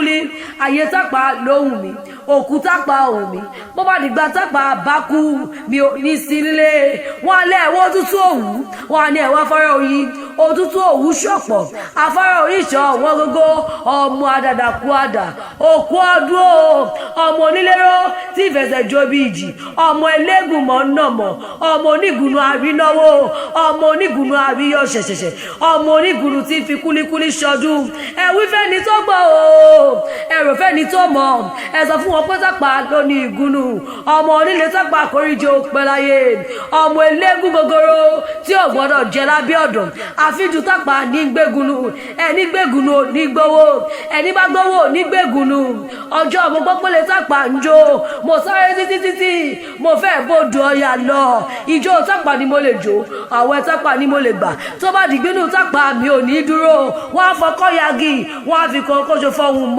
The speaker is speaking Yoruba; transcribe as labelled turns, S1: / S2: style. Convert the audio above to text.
S1: kúlíkúlí ayé Tapa lóhùn mi òkú Tapa òun mi bó bá dìgbà Tapa bá kú mi ò ní sí nílé wọn alẹ́ ẹ̀wọ́ tútù òwú wọn ní ẹ̀wọ́ afárá oyin òtútù òwú ṣọ̀pọ̀ afárá oyin ṣọ̀ wọ́n gógó ọmọ adàdà kú àdà òkú ọdún ọmọ onílérò tí ìfẹsẹ̀ jó bí ìjì ọmọ ẹlẹ́gùn mọ́ nàmọ́ ọmọ onígùnù àrínáwó ọmọ onígùnù àríyọ ṣẹ̀ṣẹ̀ṣẹ̀ ọmọ onígùnù tí fi kúlíkúlí ṣọdún ẹ̀wí fẹ́ni tó gbọ́ o ẹ̀rọ fẹ́ni tó mọ̀ ẹ sọ fún wọn pé Tapa ló ní ìgúnnù ọmọ onílé Tapa kórìjọ pẹ́láyé ọmọ ẹlẹ́gùn gogoro tí ò gbọ́dọ̀ jẹ lábẹ́ ọ̀dọ̀ àfijù Tapa ní gbégunu ẹni gbégunu ní gbowó ẹni bá gbowó ní gbégunu ọjọ́ mo gbọ́ pélé Tapa ń jó mo sáré títí mo fẹ́ bòdù ọ̀yà lọ ìjó Tapa ni mo lè jó àwẹ̀ Tapa ni mo lè gbà tó bá dìgbínú Tapa mi ò ní dúró wọ́n á fọkọ́ yagi wọ́n á fi kọ́ kóṣo fọ́hùn mọ́.